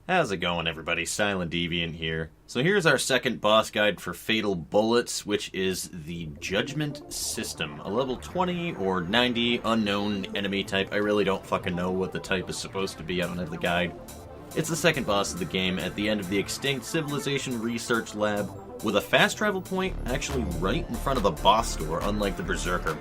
How's it going, everybody? Silent Deviant here. So here's our second boss guide for Fatal Bullets, which is the Judgement system. A level 20 or 90 unknown enemy type. I really don't fucking know what the type is supposed to be. I don't have the guide. It's the second boss of the game at the end of the extinct Civilization Research Lab, with a fast travel point actually right in front of the boss door, unlike the Berserker.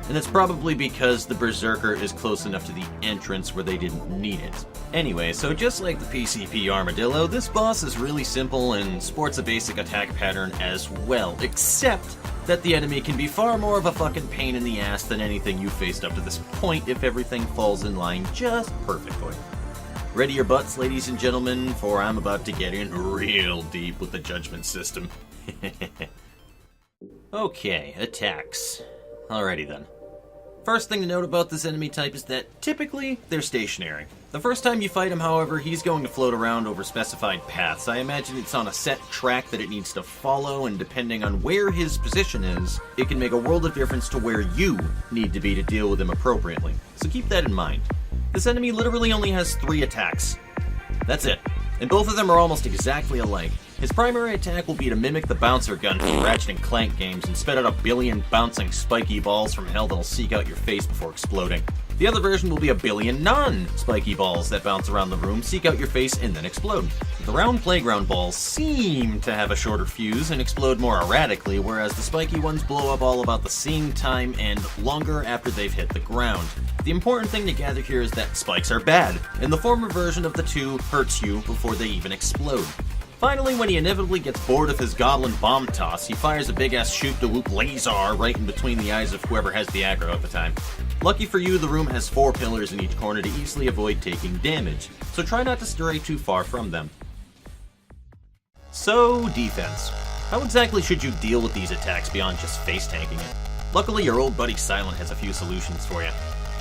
And it's probably because the Berserker is close enough to the entrance where they didn't need it. Anyway, so just like the PCP Armadillo, this boss is really simple and sports a basic attack pattern as well, except that the enemy can be far more of a fucking pain in the ass than anything you faced up to this point if everything falls in line just perfectly. Ready your butts, ladies and gentlemen, for I'm about to get in real deep with the Judgement system. Okay, attacks. Alrighty then. First thing to note about this enemy type is that, typically, they're stationary. The first time you fight him, however, he's going to float around over specified paths. I imagine it's on a set track that it needs to follow, and depending on where his position is, it can make a world of difference to where you need to be to deal with him appropriately. So keep that in mind. This enemy literally only has 3 attacks. That's it. And both of them are almost exactly alike. His primary attack will be to mimic the bouncer gun from Ratchet and Clank games and spit out a billion bouncing spiky balls from hell that'll seek out your face before exploding. The other version will be a billion non-spiky balls that bounce around the room, seek out your face, and then explode. The round playground balls seem to have a shorter fuse and explode more erratically, whereas the spiky ones blow up all about the same time and longer after they've hit the ground. The important thing to gather here is that spikes are bad, and the former version of the two hurts you before they even explode. Finally, when he inevitably gets bored of his goblin bomb toss, he fires a big-ass shoot-the-whoop laser right in between the eyes of whoever has the aggro at the time. Lucky for you, the room has 4 pillars in each corner to easily avoid taking damage, so try not to stray too far from them. So, defense. How exactly should you deal with these attacks beyond just face-tanking it? Luckily, your old buddy Silent has a few solutions for you.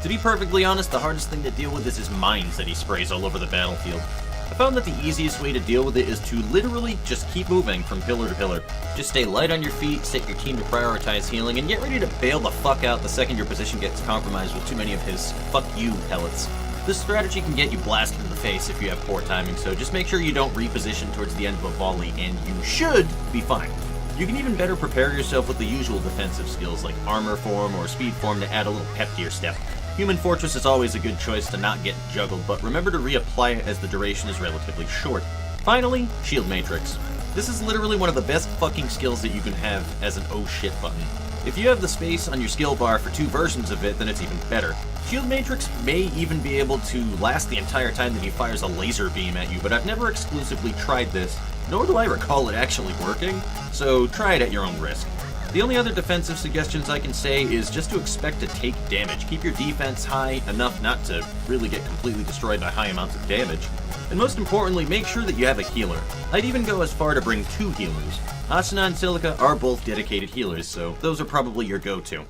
To be perfectly honest, the hardest thing to deal with is his mines that he sprays all over the battlefield. I found that the easiest way to deal with it is to literally just keep moving from pillar to pillar. Just stay light on your feet, set your team to prioritize healing, and get ready to bail the fuck out the second your position gets compromised with too many of his fuck you pellets. This strategy can get you blasted in the face if you have poor timing, so just make sure you don't reposition towards the end of a volley, and you should be fine. You can even better prepare yourself with the usual defensive skills like Armor Form or Speed Form to add a little pep to your step. Human Fortress is always a good choice to not get juggled, but remember to reapply it as the duration is relatively short. Finally, Shield Matrix. This is literally one of the best fucking skills that you can have as an oh shit button. If you have the space on your skill bar for 2 versions of it, then it's even better. Shield Matrix may even be able to last the entire time that he fires a laser beam at you, but I've never exclusively tried this, nor do I recall it actually working, so try it at your own risk. The only other defensive suggestions I can say is just to expect to take damage. Keep your defense high enough not to really get completely destroyed by high amounts of damage. And most importantly, make sure that you have a healer. I'd even go as far to bring 2 healers. Asuna and Silica are both dedicated healers, so those are probably your go-to.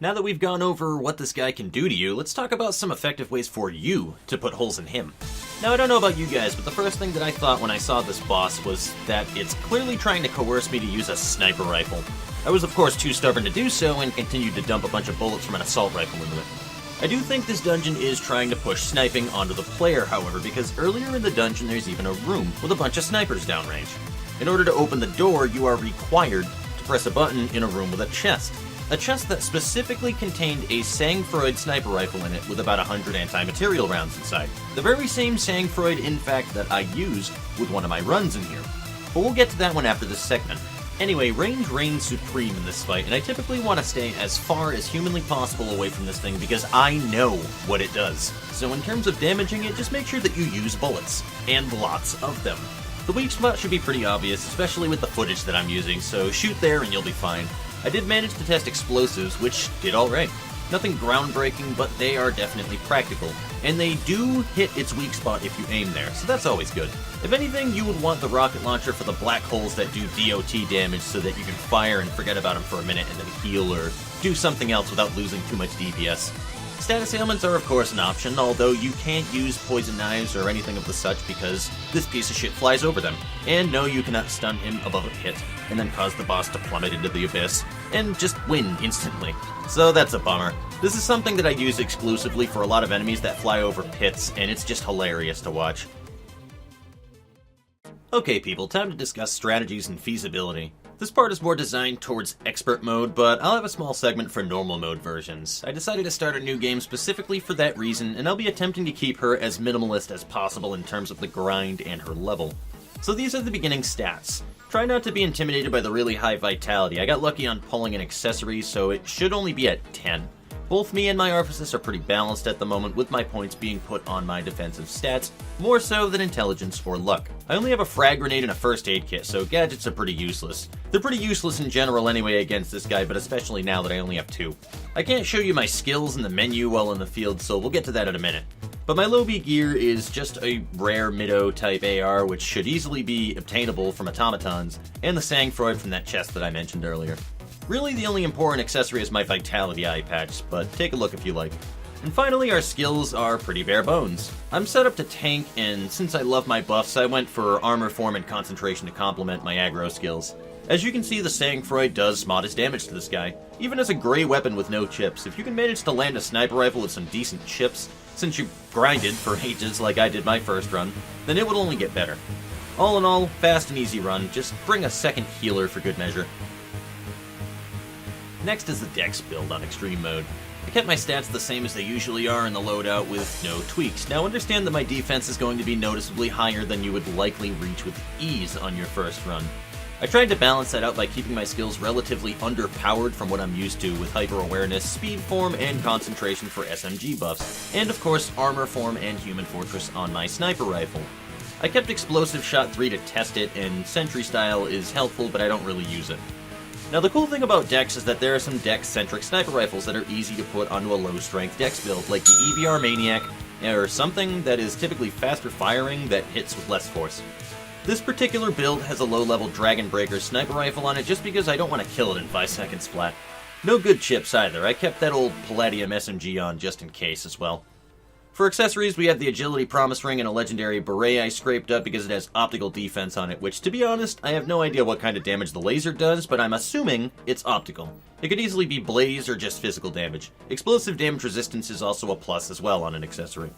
Now that we've gone over what this guy can do to you, let's talk about some effective ways for you to put holes in him. Now, I don't know about you guys, but the first thing that I thought when I saw this boss was that it's clearly trying to coerce me to use a sniper rifle. I was of course too stubborn to do so and continued to dump a bunch of bullets from an assault rifle into it. I do think this dungeon is trying to push sniping onto the player, however, because earlier in the dungeon there's even a room with a bunch of snipers downrange. In order to open the door, you are required to press a button in a room with a chest. A chest that specifically contained a Sangfroid sniper rifle in it with about 100 anti-material rounds inside. The very same Sangfroid, in fact, that I used with one of my runs in here. But we'll get to that one after this segment. Anyway, range reigns supreme in this fight, and I typically want to stay as far as humanly possible away from this thing because I know what it does. So in terms of damaging it, just make sure that you use bullets, and lots of them. The weak spot should be pretty obvious, especially with the footage that I'm using, so shoot there and you'll be fine. I did manage to test explosives, which did alright. Nothing groundbreaking, but they are definitely practical. And they do hit its weak spot if you aim there, so that's always good. If anything, you would want the rocket launcher for the black holes that do DOT damage so that you can fire and forget about them for a minute and then heal or do something else without losing too much DPS. Status ailments are of course an option, although you can't use poison knives or anything of the such because this piece of shit flies over them. And no, you cannot stun him above a hit, and then cause the boss to plummet into the abyss, and just win instantly. So that's a bummer. This is something that I use exclusively for a lot of enemies that fly over pits, and it's just hilarious to watch. Okay people, time to discuss strategies and feasibility. This part is more designed towards expert mode, but I'll have a small segment for normal mode versions. I decided to start a new game specifically for that reason, and I'll be attempting to keep her as minimalist as possible in terms of the grind and her level. So these are the beginning stats. Try not to be intimidated by the really high vitality. I got lucky on pulling an accessory, so it should only be at 10. Both me and my Arphasis are pretty balanced at the moment, with my points being put on my defensive stats, more so than intelligence or luck. I only have a frag grenade and a first aid kit, so gadgets are pretty useless. They're pretty useless in general anyway against this guy, but especially now that I only have 2. I can't show you my skills in the menu while in the field, so we'll get to that in a minute. But my low B gear is just a rare Mido type AR, which should easily be obtainable from automatons, and the Sangfroid from that chest that I mentioned earlier. Really, the only important accessory is my Vitality Eye Patch, but take a look if you like. And finally, our skills are pretty bare bones. I'm set up to tank, and since I love my buffs, I went for Armor Form and Concentration to complement my aggro skills. As you can see, the Sangfroid does modest damage to this guy. Even as a gray weapon with no chips, if you can manage to land a sniper rifle with some decent chips, since you grinded for ages like I did my first run, then it will only get better. All in all, fast and easy run, just bring a second healer for good measure. Next is the Dex build on Extreme Mode. I kept my stats the same as they usually are in the loadout with no tweaks. Now understand that my defense is going to be noticeably higher than you would likely reach with ease on your first run. I tried to balance that out by keeping my skills relatively underpowered from what I'm used to with Hyper Awareness, Speed Form, and Concentration for SMG buffs, and of course Armor Form and Human Fortress on my Sniper Rifle. I kept Explosive Shot 3 to test it, and Sentry Style is helpful, but I don't really use it. Now the cool thing about Dex is that there are some Dex-centric sniper rifles that are easy to put onto a low-strength Dex build, like the EBR Maniac, or something that is typically faster firing that hits with less force. This particular build has a low-level Dragon Breaker sniper rifle on it just because I don't want to kill it in 5 seconds flat. No good chips either, I kept that old Palladium SMG on just in case as well. For accessories, we have the Agility Promise Ring and a legendary Beret I scraped up because it has optical defense on it, which, to be honest, I have no idea what kind of damage the laser does, but I'm assuming it's optical. It could easily be blaze or just physical damage. Explosive damage resistance is also a plus as well on an accessory.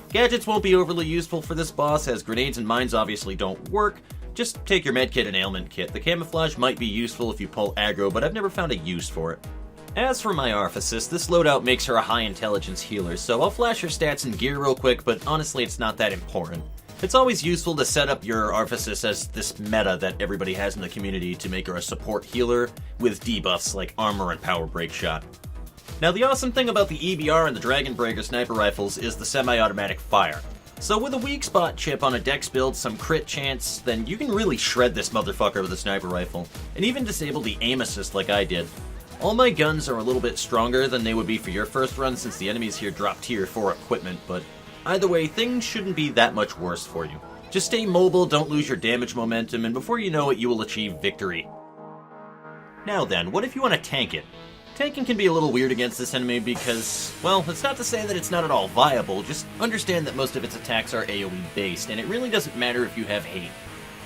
Gadgets won't be overly useful for this boss, as grenades and mines obviously don't work. Just take your medkit and ailment kit. The camouflage might be useful if you pull aggro, but I've never found a use for it. As for my Arphasis, this loadout makes her a high intelligence healer, so I'll flash her stats and gear real quick, but honestly it's not that important. It's always useful to set up your Arphasis as this meta that everybody has in the community to make her a support healer with debuffs like armor and power break shot. Now the awesome thing about the EBR and the Dragon Breaker sniper rifles is the semi-automatic fire. So with a weak spot chip on a Dex build, some crit chance, then you can really shred this motherfucker with a sniper rifle, and even disable the aim assist like I did. All my guns are a little bit stronger than they would be for your first run since the enemies here drop tier 4 equipment, but either way, things shouldn't be that much worse for you. Just stay mobile, don't lose your damage momentum, and before you know it, you will achieve victory. Now then, what if you want to tank it? Tanking can be a little weird against this enemy because, well, it's not to say that it's not at all viable, just understand that most of its attacks are AoE based, and it really doesn't matter if you have hate.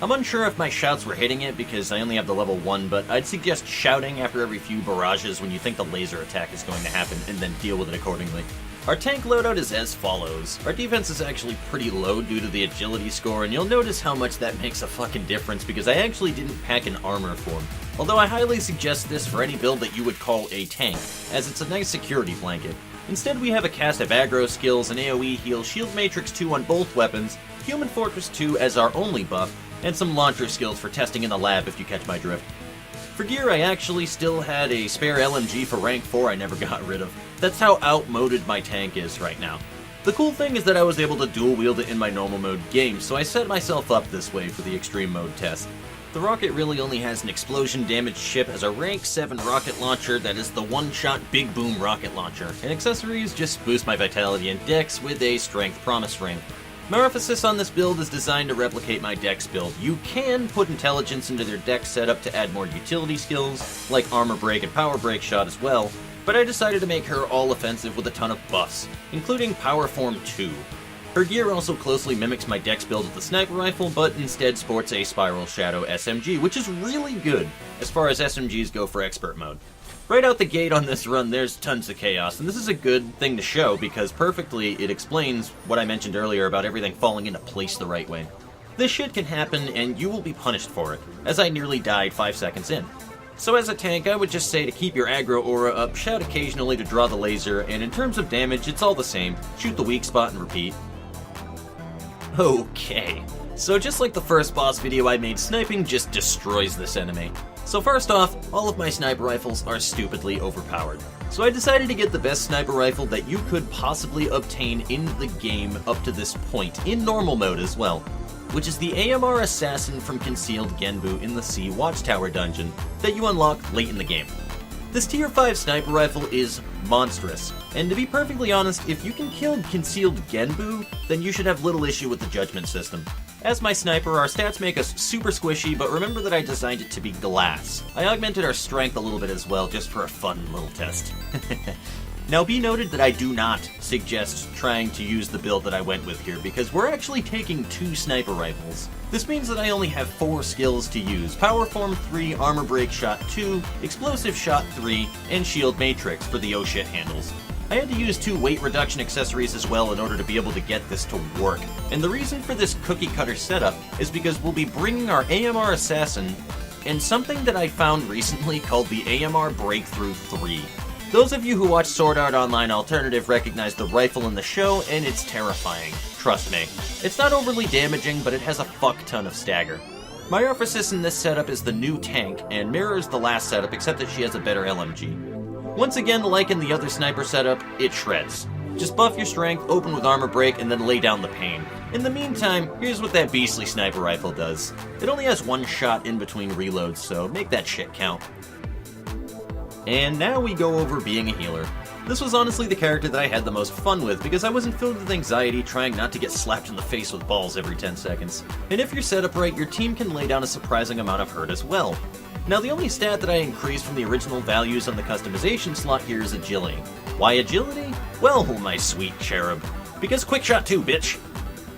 I'm unsure if my shouts were hitting it because I only have the level 1, but I'd suggest shouting after every few barrages when you think the laser attack is going to happen, and then deal with it accordingly. Our tank loadout is as follows. Our defense is actually pretty low due to the agility score, and you'll notice how much that makes a fucking difference because I actually didn't pack an armor form. Although I highly suggest this for any build that you would call a tank, as it's a nice security blanket. Instead we have a cast of aggro skills, an AoE heal, Shield Matrix 2 on both weapons, Human Fortress 2 as our only buff, and some launcher skills for testing in the lab if you catch my drift. For gear, I actually still had a spare LMG for rank 4 I never got rid of. That's how outmoded my tank is right now. The cool thing is that I was able to dual wield it in my normal mode game, so I set myself up this way for the extreme mode test. The rocket really only has an explosion damage chip as a rank 7 rocket launcher that is the one-shot big boom rocket launcher, and accessories just boost my vitality and dex with a strength promise ring. My Arphasis on this build is designed to replicate my Dex build. You can put intelligence into their Dex setup to add more utility skills, like armor break and power break shot as well, but I decided to make her all offensive with a ton of buffs, including Power Form 2. Her gear also closely mimics my dex build with the sniper rifle, but instead sports a Spiral Shadow SMG, which is really good as far as SMGs go for expert mode. Right out the gate on this run, there's tons of chaos, and this is a good thing to show because perfectly it explains what I mentioned earlier about everything falling into place the right way. This shit can happen, and you will be punished for it, as I nearly died 5 seconds in. So as a tank, I would just say to keep your aggro aura up, shout occasionally to draw the laser, and in terms of damage, it's all the same. Shoot the weak spot and repeat. Okay, so just like the first boss video I made, sniping just destroys this enemy. So first off, all of my sniper rifles are stupidly overpowered. So I decided to get the best sniper rifle that you could possibly obtain in the game up to this point, in normal mode as well, which is the AMR Assassin from Concealed Genbu in the Sea Watchtower dungeon that you unlock late in the game. This tier 5 sniper rifle is monstrous, and to be perfectly honest, if you can kill Concealed Genbu, then you should have little issue with the Judgement system. As my sniper, our stats make us super squishy, but remember that I designed it to be glass. I augmented our strength a little bit as well, just for a fun little test. Now be noted that I do not suggest trying to use the build that I went with here, because we're actually taking 2 sniper rifles. This means that I only have 4 skills to use: Power Form 3, Armor Break Shot 2, Explosive Shot 3, and Shield Matrix for the oh shit handles. I had to use 2 weight reduction accessories as well in order to be able to get this to work. And the reason for this cookie cutter setup is because we'll be bringing our AMR Assassin and something that I found recently called the AMR Breakthrough 3. Those of you who watch Sword Art Online Alternative recognize the rifle in the show, and it's terrifying. Trust me. It's not overly damaging, but it has a fuck ton of stagger. My Arphasis in this setup is the new tank, and mirrors the last setup except that she has a better LMG. Once again, like in the other sniper setup, it shreds. Just buff your strength, open with armor break, and then lay down the pain. In the meantime, here's what that beastly sniper rifle does. It only has 1 shot in between reloads, so make that shit count. And now we go over being a healer. This was honestly the character that I had the most fun with because I wasn't filled with anxiety trying not to get slapped in the face with balls every 10 seconds. And if you're set up right, your team can lay down a surprising amount of hurt as well. Now the only stat that I increased from the original values on the customization slot here is agility. Why agility? Well, my sweet cherub. Because quick shot too, bitch!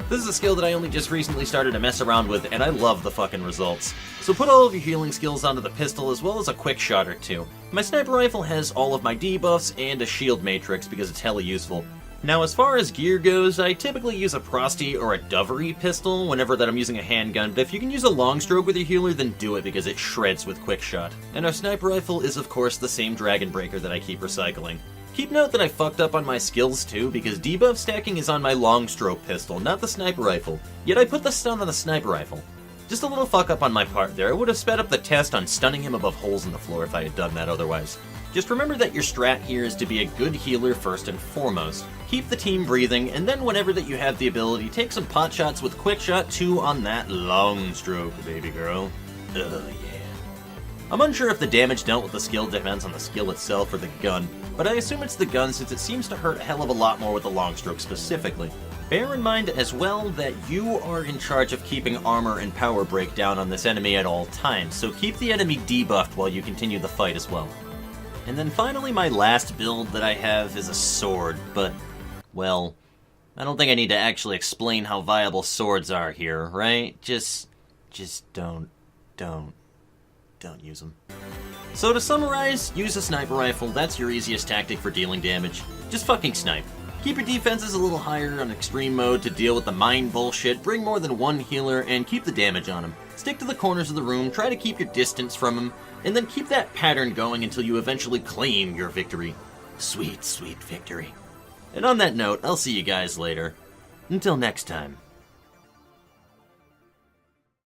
This is a skill that I only just recently started to mess around with, and I love the fucking results. So put all of your healing skills onto the pistol as well as a quick shot or 2. My sniper rifle has all of my debuffs and a shield matrix because it's hella useful. Now as far as gear goes, I typically use a Prosty or a Dovery pistol whenever that I'm using a handgun, but if you can use a long stroke with your healer, then do it because it shreds with quick shot. And our sniper rifle is of course the same Dragon Breaker that I keep recycling. Keep note that I fucked up on my skills too, because debuff stacking is on my long stroke pistol, not the sniper rifle, yet I put the stun on the sniper rifle. Just a little fuck up on my part there. I would have sped up the test on stunning him above holes in the floor if I had done that otherwise. Just remember that your strat here is to be a good healer first and foremost. Keep the team breathing, and then whenever that you have the ability, take some pot shots with quick shot 2 on that long stroke, baby girl. Yeah. I'm unsure if the damage dealt with the skill depends on the skill itself or the gun, but I assume it's the gun since it seems to hurt a hell of a lot more with the long stroke specifically. Bear in mind as well that you are in charge of keeping armor and power break down on this enemy at all times, so keep the enemy debuffed while you continue the fight as well. And then finally my last build that I have is a sword, but, well, I don't think I need to actually explain how viable swords are here, right? Just don't use them. So to summarize, use a sniper rifle. That's your easiest tactic for dealing damage. Just fucking snipe. Keep your defenses a little higher on extreme mode to deal with the mine bullshit, bring more than 1 healer, and keep the damage on him. Stick to the corners of the room, try to keep your distance from him, and then keep that pattern going until you eventually claim your victory. Sweet, sweet victory. And on that note, I'll see you guys later. Until next time.